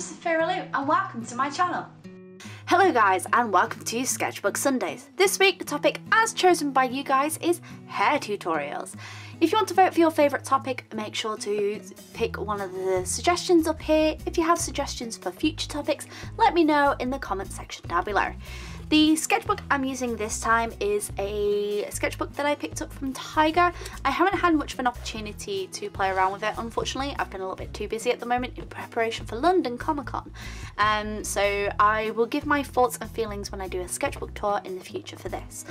Sophiralou and welcome to my channel. Hello guys and welcome to Sketchbook Sundays. This week the topic as chosen by you guys is hair tutorials. If you want to vote for your favourite topic, make sure to pick one of the suggestions up here. If you have suggestions for future topics, let me know in the comment section down below. The sketchbook I'm using this time is a sketchbook that I picked up from Tiger. I haven't had much of an opportunity to play around with it, unfortunately. I've been a little bit too busy at the moment in preparation for London Comic Con. So I will give my thoughts and feelings when I do a sketchbook tour in the future for this.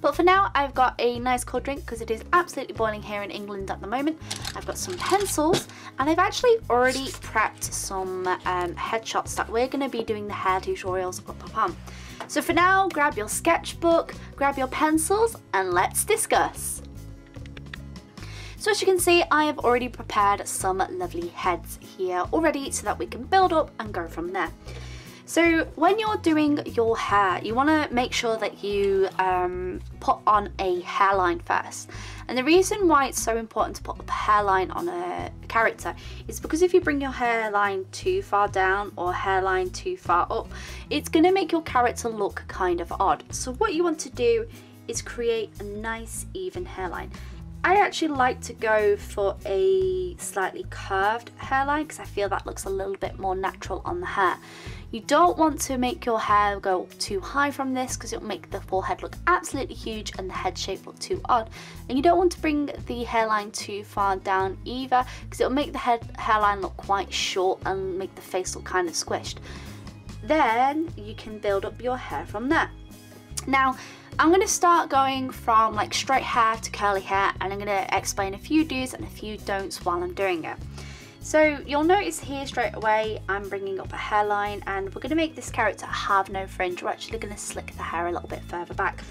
But for now, I've got a nice cold drink because it is absolutely boiling here in England at the moment. I've got some pencils and I've actually already prepped some headshots that we're going to be doing the hair tutorials upon. So for now, grab your sketchbook, grab your pencils and let's discuss. So as you can see, I have already prepared some lovely heads here already so that we can build up and go from there. So when you're doing your hair, you want to make sure that you put on a hairline first. And the reason why it's so important to put a hairline on a character is because if you bring your hairline too far down or hairline too far up, it's going to make your character look kind of odd. So what you want to do is create a nice even hairline. I actually like to go for a slightly curved hairline because I feel that looks a little bit more natural on the hair. You don't want to make your hair go too high from this because it'll make the forehead look absolutely huge and the head shape look too odd. And you don't want to bring the hairline too far down either because it'll make the hairline look quite short and make the face look kind of squished. Then you can build up your hair from there. Now, I'm going to start going from like straight hair to curly hair and I'm going to explain a few do's and a few don'ts while I'm doing it. So you'll notice here straight away I'm bringing up a hairline and we're going to make this character have no fringe. We're actually going to slick the hair a little bit further back.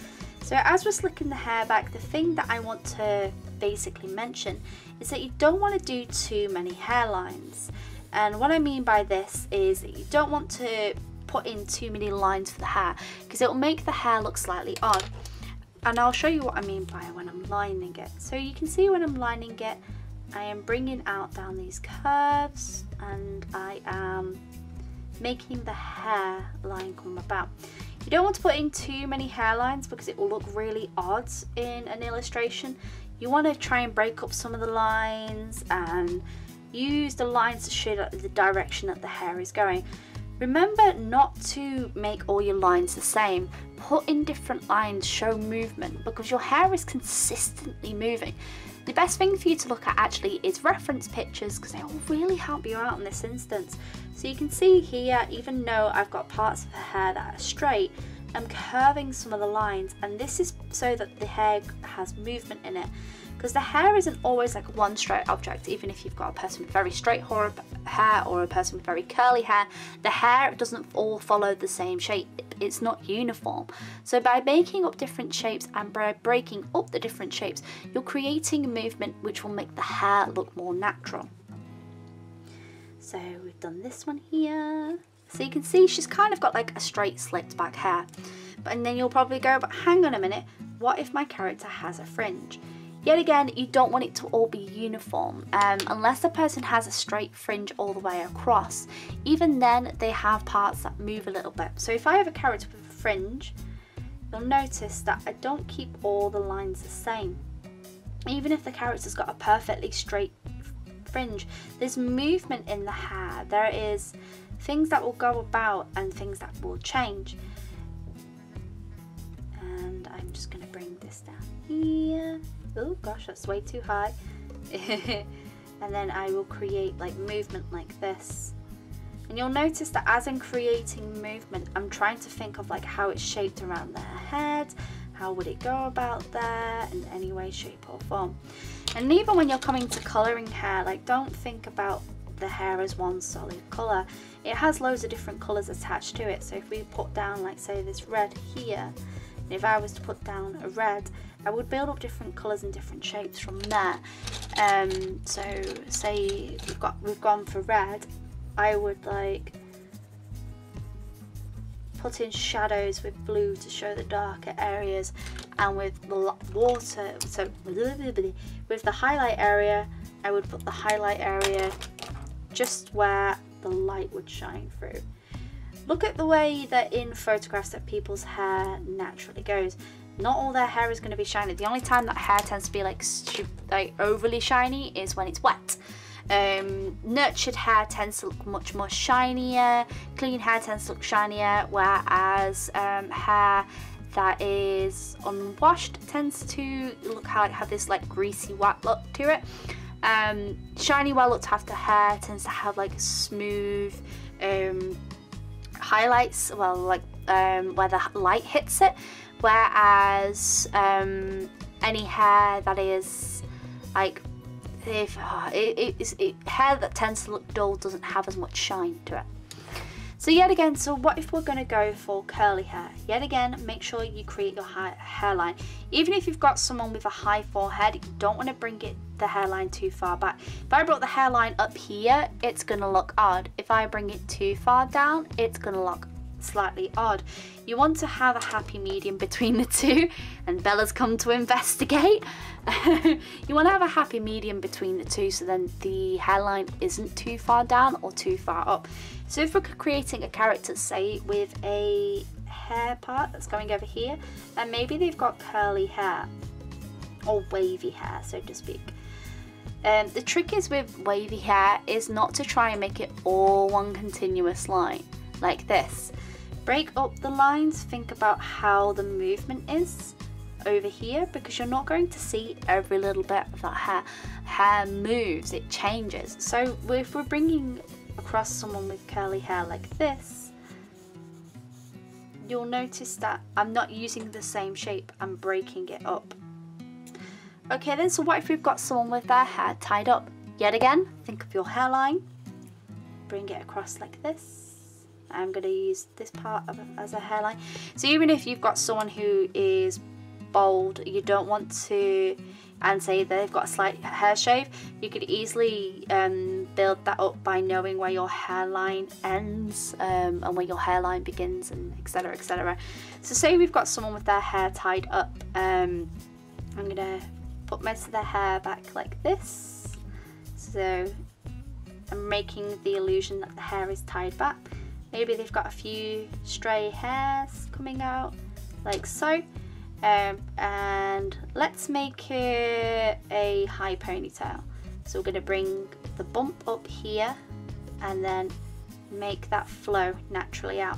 So as we're slicking the hair back, the thing that I want to basically mention is that you don't want to do too many hairlines. And what I mean by this is that you don't want to put in too many lines for the hair because it will make the hair look slightly odd. And I'll show you what I mean by when I'm lining it. So you can see when I'm lining it, I am bringing out down these curves and I am making the hairline come about. You don't want to put in too many hairlines because it will look really odd in an illustration. You want to try and break up some of the lines and use the lines to show the direction that the hair is going. Remember not to make all your lines the same. Put in different lines, show movement because your hair is consistently moving. The best thing for you to look at actually is reference pictures because they will really help you out in this instance. So you can see here, even though I've got parts of the hair that are straight, I'm curving some of the lines and this is so that the hair has movement in it. Because the hair isn't always like one straight object, even if you've got a person with very straight hair or a person with very curly hair, the hair doesn't all follow the same shape. It's not uniform. So by making up different shapes and by breaking up the different shapes, you're creating a movement which will make the hair look more natural. So we've done this one here. So you can see she's kind of got like a straight slicked back hair. And then you'll probably go, but hang on a minute, what if my character has a fringe? Yet again, you don't want it to all be uniform, unless the person has a straight fringe all the way across. Even then, they have parts that move a little bit. So if I have a character with a fringe, you'll notice that I don't keep all the lines the same. Even if the character's got a perfectly straight fringe, there's movement in the hair. There is things that will go about and things that will change. And I'm just going to bring this down here. Oh gosh, that's way too high. And then I will create like movement like this. And you'll notice that as I'm creating movement, I'm trying to think of like how it's shaped around their head, how would it go about there in any way, shape or form. And even when you're coming to colouring hair, like don't think about the hair as one solid colour. It has loads of different colours attached to it. So if we put down like say this red here, and if I was to put down a red, I would build up different colours and different shapes from there. So say we've gone for red, I would like put in shadows with blue to show the darker areas, and with the water, so with the highlight area, I would put the highlight area just where the light would shine through. Look at the way that in photographs that people's hair naturally goes. Not all their hair is going to be shiny. The only time that hair tends to be like overly shiny is when it's wet. Nurtured hair tends to look much more shinier. Clean hair tends to look shinier, whereas hair that is unwashed tends to look have this like greasy wet look to it. Shiny, well looked after hair tends to have like smooth highlights, well, like where the light hits it, whereas any hair that is like hair that tends to look dull doesn't have as much shine to it. So yet again, so what if we're going to go for curly hair? Yet again, make sure you create your hairline. Even if you've got someone with a high forehead, you don't want to bring the hairline too far back. If I brought the hairline up here, it's going to look odd. If I bring it too far down, it's going to look slightly odd. You want to have a happy medium between the two, and Bella's come to investigate. You want to have a happy medium between the two, so then the hairline isn't too far down or too far up. So if we're creating a character, say with a hair part that's going over here, and maybe they've got curly hair or wavy hair, so to speak. The trick is with wavy hair is not to try and make it all one continuous line like this. Break up the lines, think about how the movement is over here, because you're not going to see every little bit of that hair. Hair moves, it changes. So if we're bringing across someone with curly hair like this, you'll notice that I'm not using the same shape, I'm breaking it up. Okay then, so what if we've got someone with their hair tied up? Yet again, think of your hairline, bring it across like this. I'm going to use this part as a hairline. So even if you've got someone who is bald, you don't want to, and say they've got a slight hair shave, you could easily build that up by knowing where your hairline ends and where your hairline begins, and etc, etc. So say we've got someone with their hair tied up, I'm going to put most of their hair back like this. So I'm making the illusion that the hair is tied back. Maybe they've got a few stray hairs coming out like so. And let's make it a high ponytail. So we're going to bring the bump up here and then make that flow naturally out.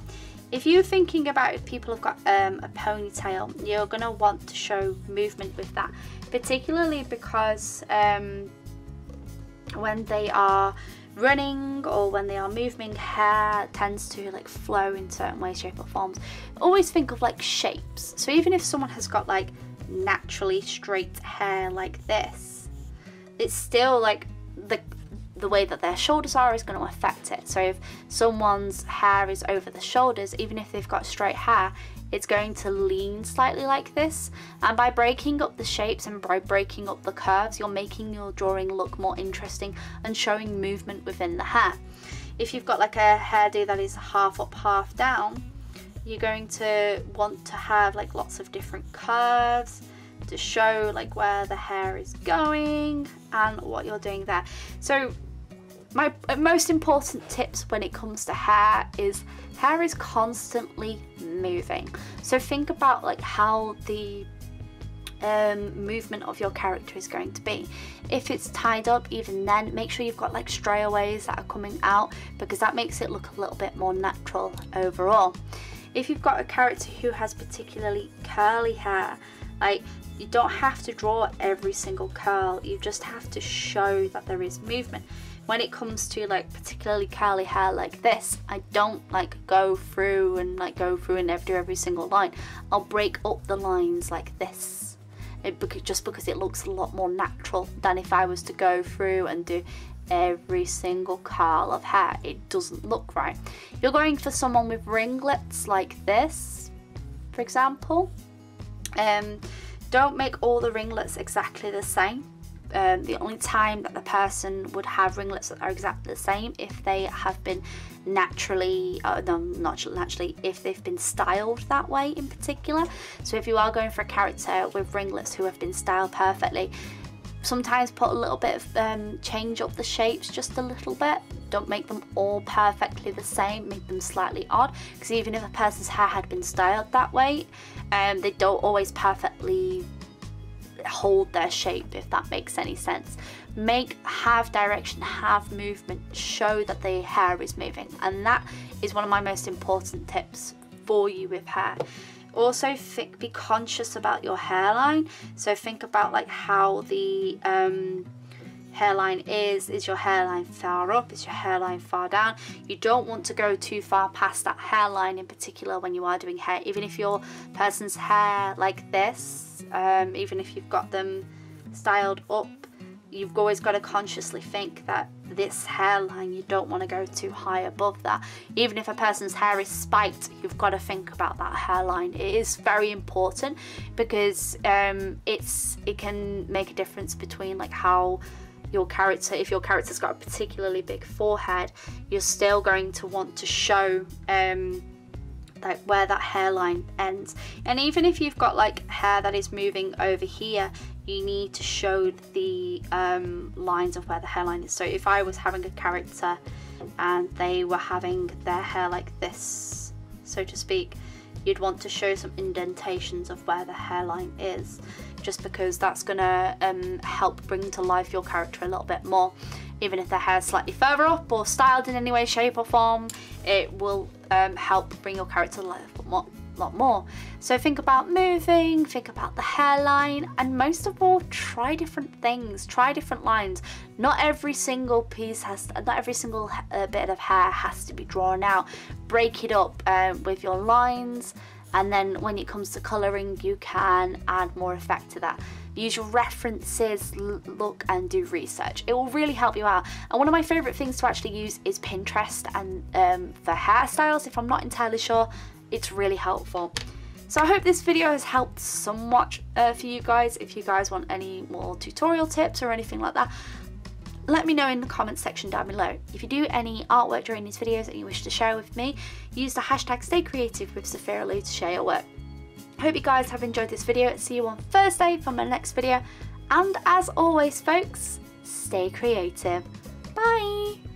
If you're thinking about if people have got a ponytail, you're going to want to show movement with that, particularly because when they are running or when they are moving, hair tends to like flow in certain ways, shape or forms. Always think of like shapes. So even if someone has got like naturally straight hair like this, it's still like the way that their shoulders are is going to affect it. So if someone's hair is over the shoulders, even if they've got straight hair, it's going to lean slightly like this, and by breaking up the shapes and by breaking up the curves, you're making your drawing look more interesting and showing movement within the hair. If you've got like a hairdo that is half up, half down, you're going to want to have like lots of different curves to show like where the hair is going and what you're doing there. So my most important tips when it comes to hair is constantly moving. So think about like how the movement of your character is going to be. If it's tied up, even then make sure you've got like strayaways that are coming out, because that makes it look a little bit more natural overall. If you've got a character who has particularly curly hair, like you don't have to draw every single curl, you just have to show that there is movement. When it comes to like particularly curly hair like this, I don't like go through and do every single line. I'll break up the lines like this, just because it looks a lot more natural than if I was to go through and do every single curl of hair. It doesn't look right. If you're going for someone with ringlets like this, for example, don't make all the ringlets exactly the same. The only time that the person would have ringlets that are exactly the same if they have been naturally, if they've been styled that way in particular. So if you are going for a character with ringlets who have been styled perfectly, sometimes put a little bit of change up the shapes just a little bit. Don't make them all perfectly the same, make them slightly odd, because even if a person's hair had been styled that way, they don't always perfectly hold their shape, if that makes any sense. Have direction, have movement, show that the hair is moving, and that is one of my most important tips for you with hair. Also be conscious about your hairline, so think about like how the hairline is your hairline far up, is your hairline far down? You don't want to go too far past that hairline in particular when you are doing hair, even if your person's hair like this, even if you've got them styled up, you've always got to consciously think that this hairline, you don't want to go too high above that. Even if a person's hair is spiked, you've got to think about that hairline. It is very important, because it can make a difference between like how your character, if your character's got a particularly big forehead, you're still going to want to show like where that hairline ends. And even if you've got like hair that is moving over here, you need to show the lines of where the hairline is. So if I was having a character and they were having their hair like this, so to speak, you'd want to show some indentations of where the hairline is, just because that's gonna help bring to life your character a little bit more. Even if their hair is slightly further up or styled in any way, shape or form, it will help bring your character to life a lot more. So think about moving, think about the hairline, and most of all, try different things, try different lines. Not every single piece not every single bit of hair has to be drawn out. Break it up with your lines, and then when it comes to colouring, you can add more effect to that. Use your references, look and do research. It will really help you out. And one of my favourite things to actually use is Pinterest, and for hairstyles, if I'm not entirely sure, it's really helpful. So I hope this video has helped somewhat for you guys. If you guys want any more tutorial tips or anything like that, let me know in the comments section down below. If you do any artwork during these videos that you wish to share with me, use the hashtag #StayCreative with Sophiralou to share your work. I hope you guys have enjoyed this video. See you on Thursday for my next video. And as always, folks, stay creative. Bye!